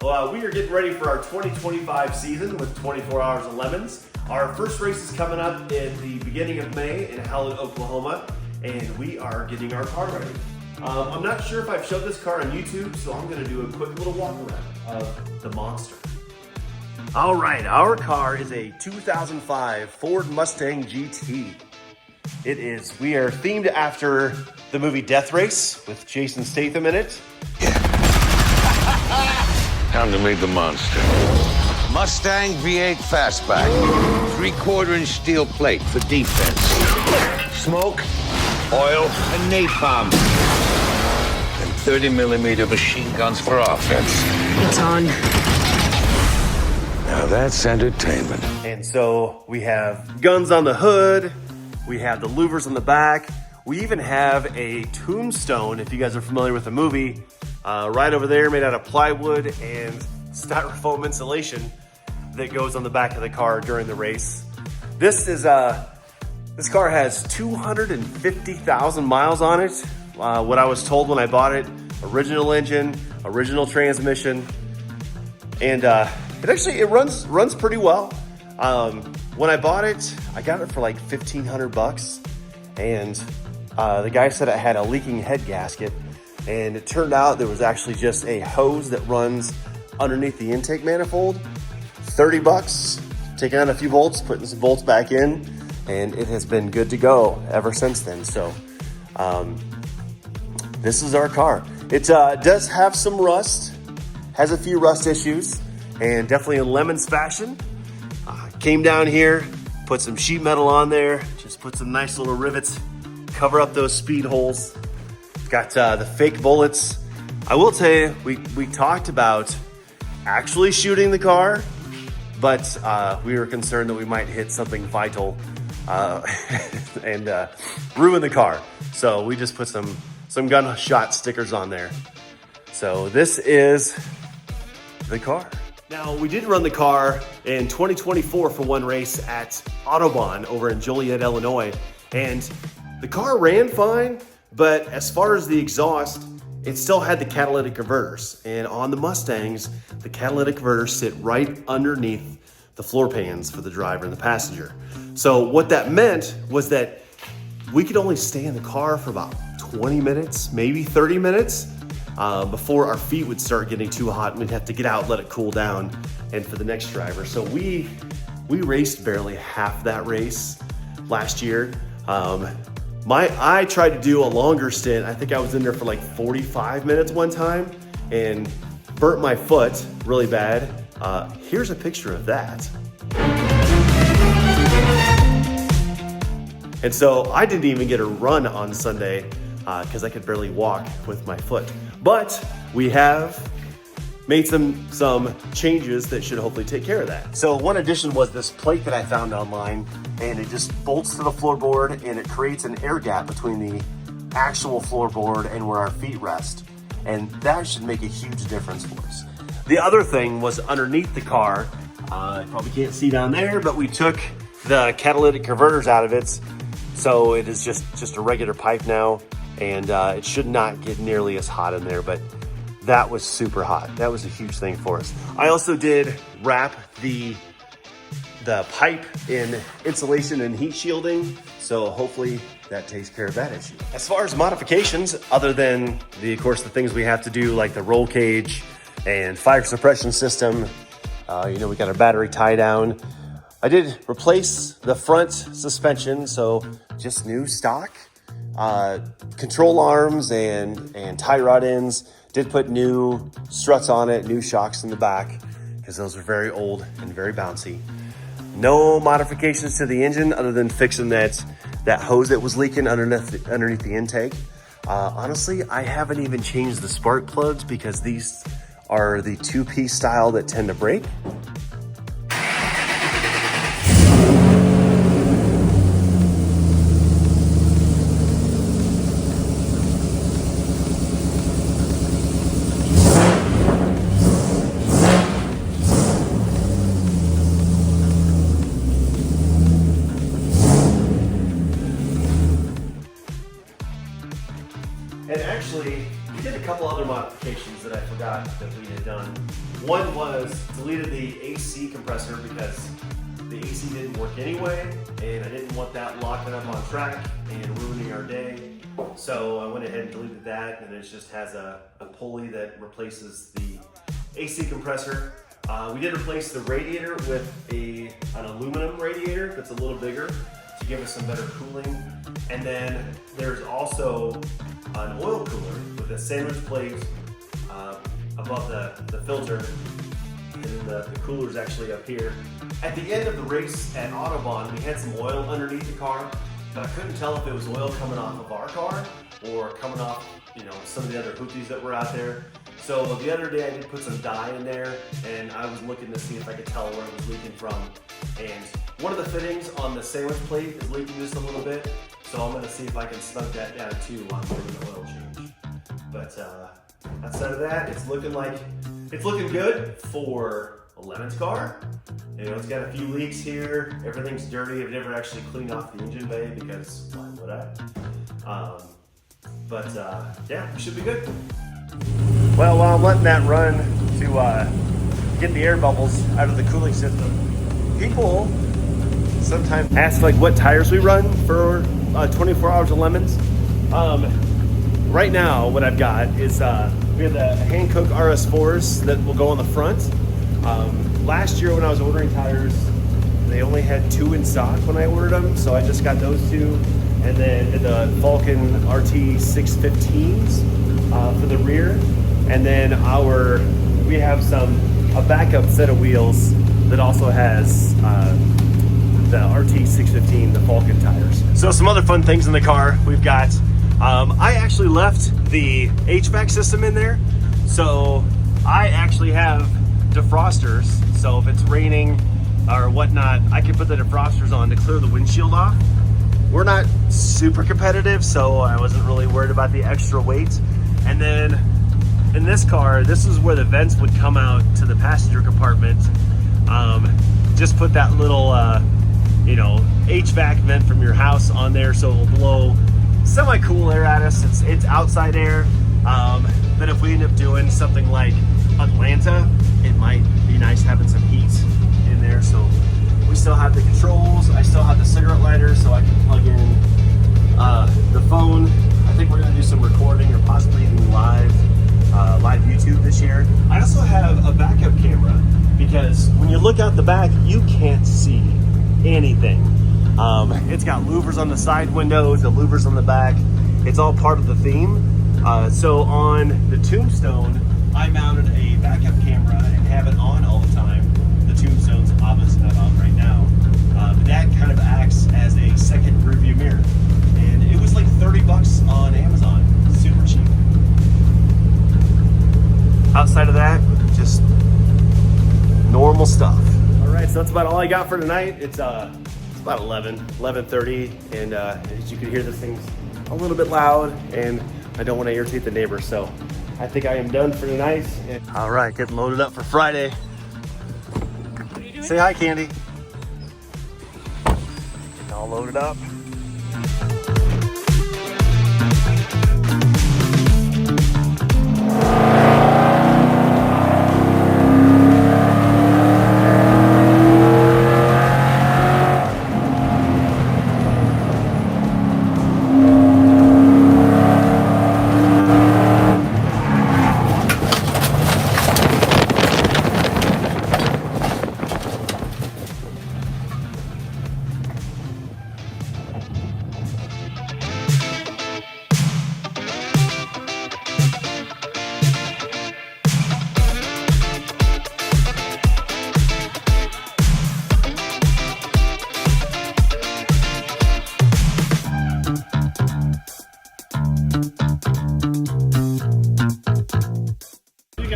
Well, we are getting ready for our 2025 season with 24 Hours of Lemons. Our first race is coming up in the beginning of May in Hallett, Oklahoma, and we are getting our car ready. I'm not sure if I've showed this car on YouTube, so I'm going to do a quick little walk around of the monster. All right, our car is a 2005 Ford Mustang GT. We are themed after the movie Death Race with Jason Statham in it. Time to meet the monster. Mustang V8 Fastback. 3/4-inch steel plate for defense. Smoke, oil, and napalm. And 30mm machine guns for offense. It's on. Now that's entertainment. And so we have guns on the hood. We have the louvers on the back. We even have a tombstone, if you guys are familiar with the movie, right over there, made out of plywood and styrofoam insulation that goes on the back of the car during the race. This car has 250,000 miles on it. What I was told when I bought it, original engine, original transmission, and it runs pretty well. When I bought it, I got it for like $1,500, and the guy said it had a leaking head gasket, and it turned out there was actually just a hose that runs underneath the intake manifold. $30, taking out a few bolts, putting some bolts back in, and it has been good to go ever since then. So this is our car. It does have some rust, has a few rust issues, and definitely in Lemons fashion. Came down here, put some sheet metal on there, just put some nice little rivets, cover up those speed holes. Got the fake bullets. I will tell you, we talked about actually shooting the car, but we were concerned that we might hit something vital and ruin the car. So we just put some gunshot stickers on there. So this is the car. Now, we did run the car in 2024 for one race at Autobahn over in Joliet, Illinois, and the car ran fine, but as far as the exhaust, it still had the catalytic converters. And on the Mustangs, the catalytic converters sit right underneath the floor pans for the driver and the passenger. So what that meant was that we could only stay in the car for about 20 minutes, maybe 30 minutes, before our feet would start getting too hot and we'd have to get out, let it cool down, and for the next driver. So we raced barely half that race last year. I tried to do a longer stint. I think I was in there for like 45 minutes one time and burnt my foot really bad. Here's a picture of that. And so I didn't even get a run on Sunday because I could barely walk with my foot. But we have made some changes that should hopefully take care of that. So one addition was this plate that I found online, and it just bolts to the floorboard and it creates an air gap between the actual floorboard and where our feet rest. And that should make a huge difference for us. The other thing was underneath the car, you probably can't see down there, but we took the catalytic converters out of it. So it is just a regular pipe now, and it should not get nearly as hot in there, but that was super hot. That was a huge thing for us. I also did wrap the pipe in insulation and heat shielding, so hopefully that takes care of that issue. As far as modifications, other than of course the things we have to do like the roll cage and fire suppression system, we got our battery tie down. I did replace the front suspension, so just new stock. Control arms and tie rod ends. Did put new struts on it, new shocks in the back, because those are very old and very bouncy. No modifications to the engine other than fixing that hose that was leaking underneath the intake. Honestly, I haven't even changed the spark plugs because these are the two-piece style that tend to break. And actually, We did a couple other modifications that I forgot that we had done. One was deleted the AC compressor because the AC didn't work anyway, and I didn't want that locking up on track and ruining our day. So I went ahead and deleted that, and it just has a pulley that replaces the AC compressor. We did replace the radiator with an aluminum radiator that's a little bigger to give us some better cooling. And then there's also an oil cooler with a sandwich plate above the filter, and then the cooler's actually up here. At the end of the race at Autobahn, we had some oil underneath the car, but I couldn't tell if it was oil coming off of our car or coming off, some of the other hoopties that were out there. So the other day I did put some dye in there, and I was looking to see if I could tell where it was leaking from. And one of the fittings on the sandwich plate is leaking just a little bit, so I'm gonna see if I can snug that down too while I'm doing the oil change. But outside of that, it's looking good for a Lemon's car. It's got a few leaks here. Everything's dirty. I've never actually cleaned off the engine bay because why would I? Yeah, we should be good. Well, while I'm letting that run to get the air bubbles out of the cooling system, people sometimes ask what tires we run for 24 hours of Lemons. Right now, what I've got is we have the Hankook RS4s that will go on the front. Last year when I was ordering tires, they only had 2 in stock when I ordered them, so I just got those 2. And then the Vulcan RT 615s for the rear. And then we have a backup set of wheels that also has the RT 615, the Vulcan tires. So some other fun things in the car we've got. I actually left the HVAC system in there. So I actually have defrosters. So if it's raining or whatnot, I can put the defrosters on to clear the windshield off. We're not super competitive, so I wasn't really worried about the extra weight. And then in this car, this is where the vents would come out to the passenger compartment. Just put that little, HVAC vent from your house on there, so it'll blow semi-cool air at us. It's outside air, but if we end up doing something like Atlanta, it might be nice having some heat in there. So we still have the controls. I still have the cigarette lighter, so I can plug in the phone. I think we're gonna do some recording or possibly even live YouTube this year. I also have a backup camera because when you look out the back, you can't see anything. It's got louvers on the side windows, the louvers on the back. It's all part of the theme. So on the Tombstone, I mounted a backup camera and have it on all the time. The Tombstone's obviously not on right now. But that kind of acts as a second rearview mirror. And it was like $30 on Amazon. Super cheap. Outside of that, just normal stuff. All right, so that's about all I got for tonight. It's about 11:30, and as you can hear, this thing's a little bit loud, and I don't want to irritate the neighbors, so I think I am done for tonight. All right, getting loaded up for Friday. Say hi, Candy. Getting all loaded up.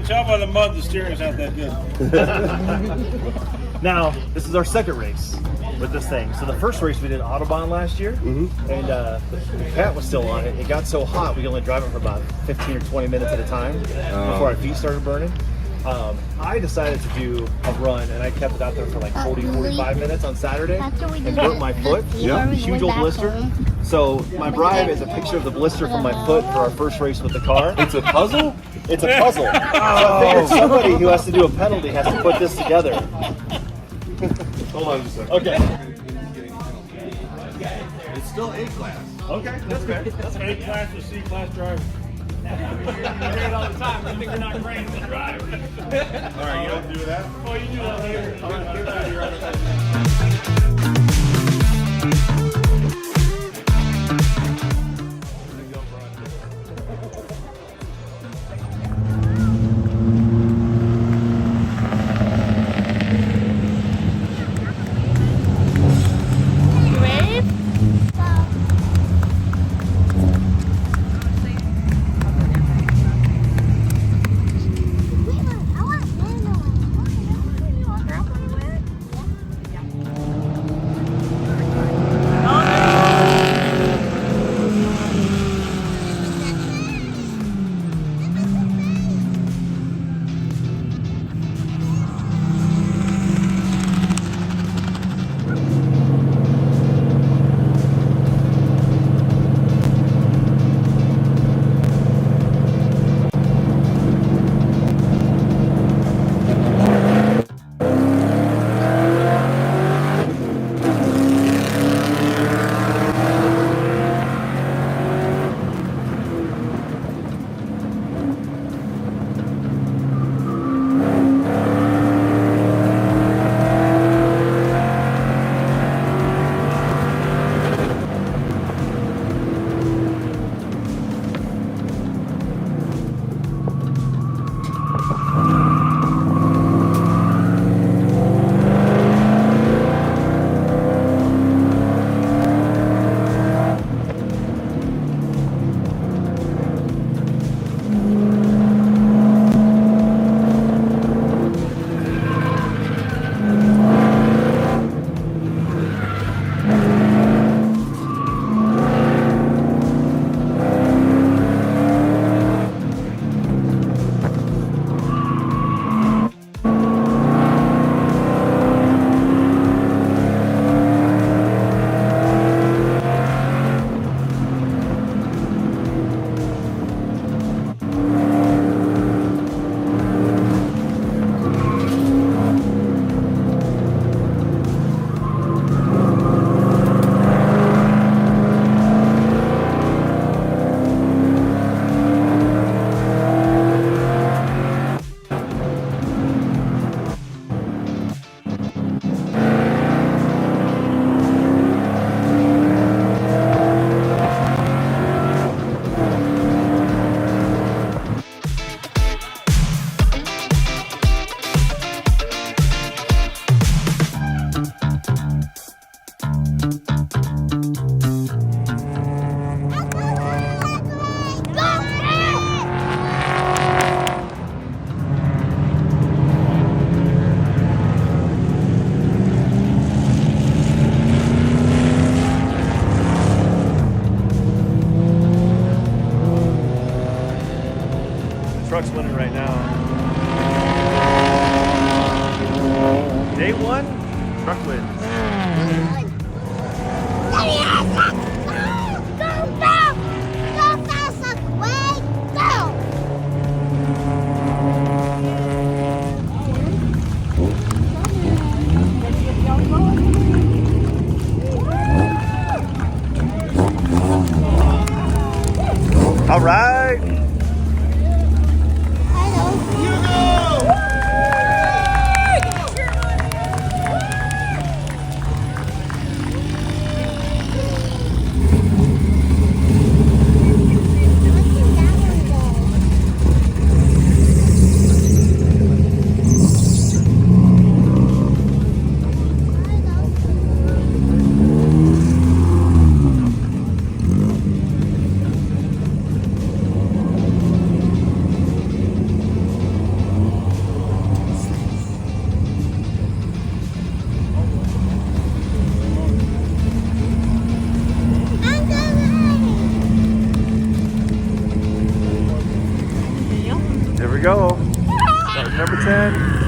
Tell by the mud the steering's not that good. Now, this is our second race with this thing. So the first race we did Autobahn last year, and the Pat was still on it. It got so hot we could only drive it for about 15 or 20 minutes at a time before our feet started burning. I decided to do a run, and I kept it out there for like 45 minutes on Saturday and broke my foot. Yeah. Huge old blister. So my bride is a picture of the blister from my foot for our first race with the car. It's a puzzle? It's a puzzle. So I figured somebody who has to do a penalty has to put this together. Hold on just a second. Okay. It's still A class. Okay, that's fair. That's fair. A class or C class driver. You hear it all the time. I think you're not trained to drive. All right, you don't do that? Oh, you do that later. All right, get out of here. Truck's winning right now. Day one, truck wins. All right. There we go. Starting number 10.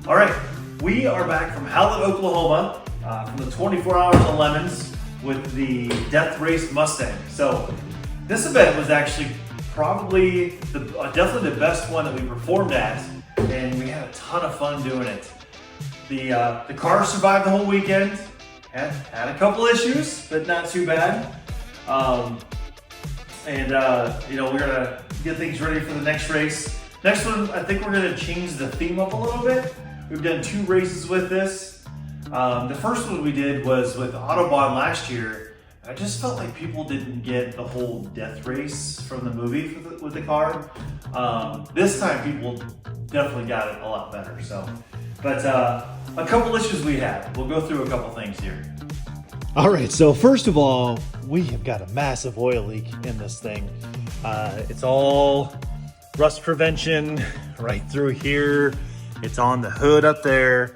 All right, we are back from Hallett, Oklahoma, from the 24 Hours of Lemons with the Death Race Mustang. So this event was actually probably definitely the best one that we performed at, and we had a ton of fun doing it. The car survived the whole weekend. Had a couple issues, but not too bad. You know, we're gonna get things ready for the next race. Next one, I think we're gonna change the theme up a little bit. We've done 2 races with this. The first one we did was with Autobahn last year. I just felt like people didn't get the whole death race from the movie with the car. This time people definitely got it a lot better. So, but a couple issues we had. We'll go through a couple things here. All right, so first of all, we have got a massive oil leak in this thing. It's all rust prevention right through here. It's on the hood up there.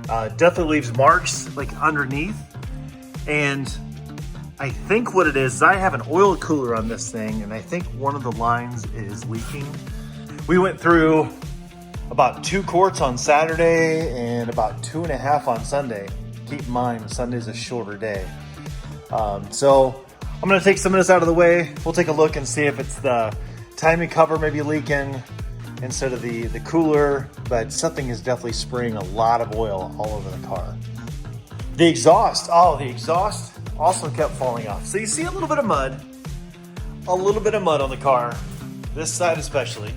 Definitely leaves marks like underneath. And I think what it is I have an oil cooler on this thing, and I think one of the lines is leaking. We went through about 2 quarts on Saturday and about 2.5 on Sunday. Keep in mind, Sunday's a shorter day. So I'm gonna take some of this out of the way. We'll take a look and see if it's the timing cover maybe leaking instead of the cooler, but something is definitely spraying a lot of oil all over the car. The exhaust also kept falling off. So you see a little bit of mud on the car, this side especially,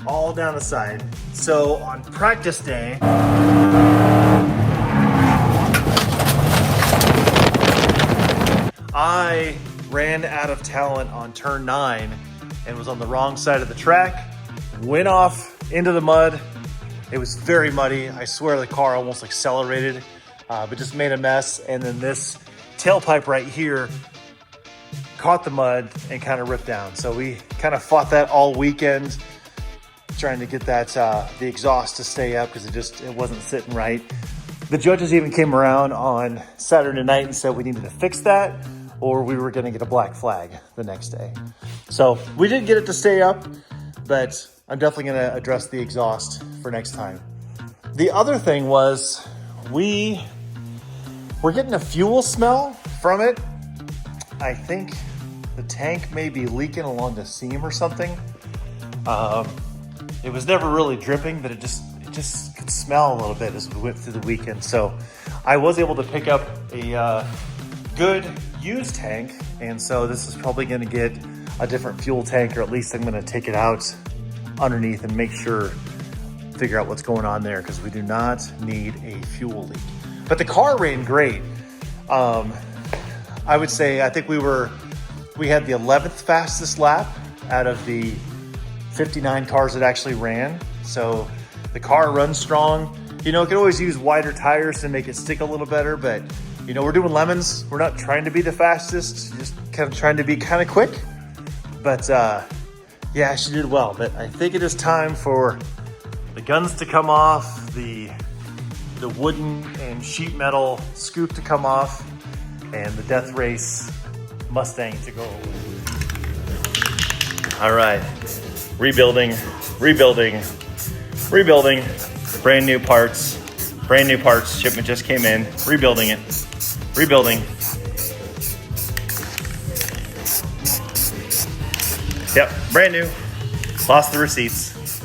all down the side. So on practice day, I ran out of talent on turn 9 and was on the wrong side of the track, went off into the mud. It was very muddy. I swear the car almost accelerated, but just made a mess. And then this tailpipe right here caught the mud and kind of ripped down. So we kind of fought that all weekend, trying to get that the exhaust to stay up because it wasn't sitting right. The judges even came around on Saturday night and said we needed to fix that, or we were going to get a black flag the next day. So we did get it to stay up, but I'm definitely going to address the exhaust for next time. The other thing was we're getting a fuel smell from it. I think the tank may be leaking along the seam or something. It was never really dripping, but it just could smell a little bit as we went through the weekend. So I was able to pick up a good used tank, and so this is probably going to get a different fuel tank, or at least I'm going to take it out underneath and figure out what's going on there, because we do not need a fuel leak. But the car ran great. I would say I think we had the 11th fastest lap out of the 59 cars that actually ran. So the car runs strong. You know, it could always use wider tires to make it stick a little better, but you know, we're doing lemons. We're not trying to be the fastest, just kind of trying to be kind of quick. But yeah, she did well. But I think it is time for the guns to come off, the wooden and sheet metal scoop to come off, and the Death Race Mustang to go away. All right, rebuilding. Brand new parts. Shipment just came in. Rebuilding it. Yep, brand new. Lost the receipts.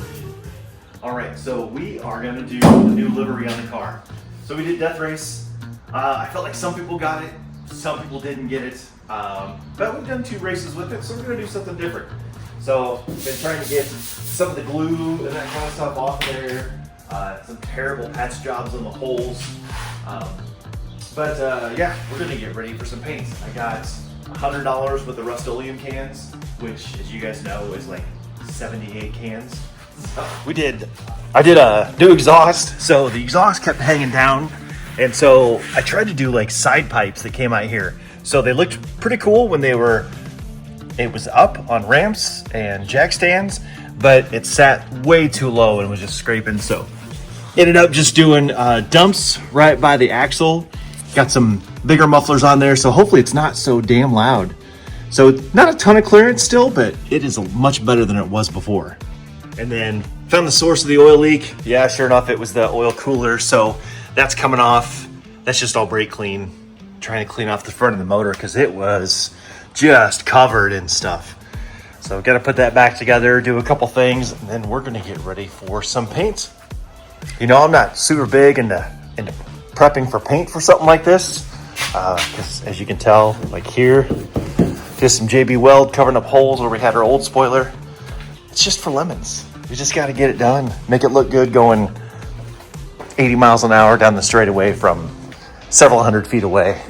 All right, so we are gonna do the new livery on the car. So we did Death Race. I felt like some people got it, some people didn't get it. But we've done 2 races with it, so we're gonna do something different. So been trying to get some of the glue and that kind of stuff off of there. Some terrible patch jobs on the holes. Yeah, we're gonna get ready for some paint. I got $100 with the Rust-Oleum cans, which, as you guys know, is like 78 cans. So. I did a new exhaust, so the exhaust kept hanging down, and so I tried to do like side pipes that came out here. So they looked pretty cool when it was up on ramps and jack stands, but it sat way too low and was just scraping. So ended up just doing dumps right by the axle. Got some bigger mufflers on there, so hopefully it's not so damn loud. So not a ton of clearance still, but it is much better than it was before. And then found the source of the oil leak. Yeah, sure enough, it was the oil cooler. So that's coming off. That's just all brake clean. Trying to clean off the front of the motor because it was just covered in stuff. So got to put that back together, do a couple things, and then we're going to get ready for some paint. You know, I'm not super big into prepping for paint for something like this. Because as you can tell, like here, just some JB Weld covering up holes where we had our old spoiler. It's just for lemons. You just got to get it done. Make it look good going 80 miles an hour down the straightaway from several hundred feet away.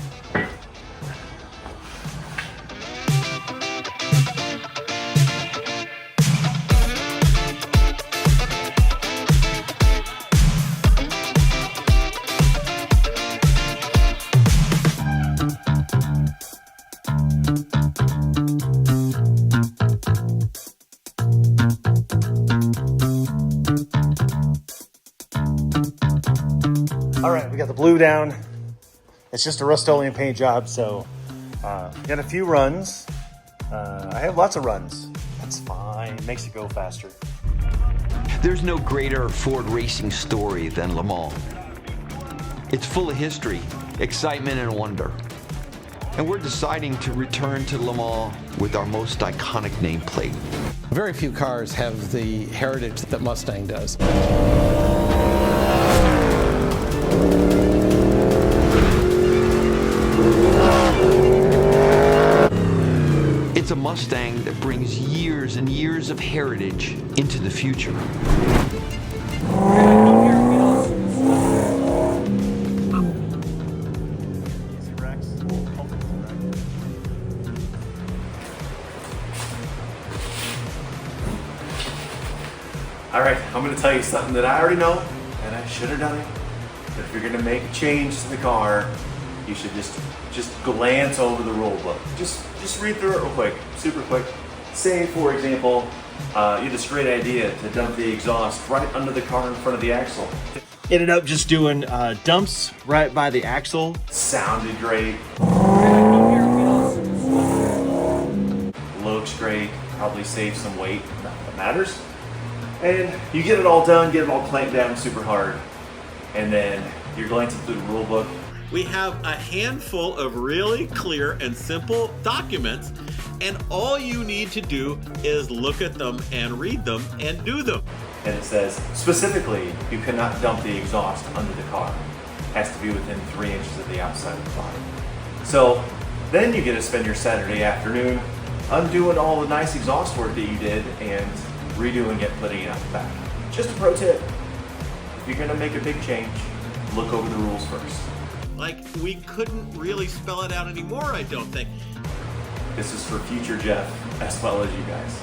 All right, we got the blue down. It's just a Rust-Oleum paint job, so got a few runs. I have lots of runs. That's fine, it makes it go faster. There's no greater Ford racing story than Le Mans. It's full of history, excitement, and wonder. And we're deciding to return to Le Mans with our most iconic nameplate. Very few cars have the heritage that Mustang does. It's a Mustang that brings years and years of heritage into the future. All right, I'm gonna tell you something that I already know, and I should have done it. But if you're gonna make a change to the car, you should just glance over the rule book. Just read through it real quick, super quick. Say, for example, you had this great idea to dump the exhaust right under the car in front of the axle. Ended up just doing dumps right by the axle. Sounded great. Looks great. Probably saves some weight. Not that matters. And you get it all done, get it all clamped down super hard. And then you're glancing through the rule book. We have a handful of really clear and simple documents, and all you need to do is look at them and read them and do them. And it says, specifically, you cannot dump the exhaust under the car. It has to be within 3 inches of the outside of the car. So then you get to spend your Saturday afternoon undoing all the nice exhaust work that you did and redoing it, putting it out the back. Just a pro tip. If you're gonna make a big change, look over the rules first. Like, we couldn't really spell it out anymore, I don't think. This is for future Jeff, as well as you guys.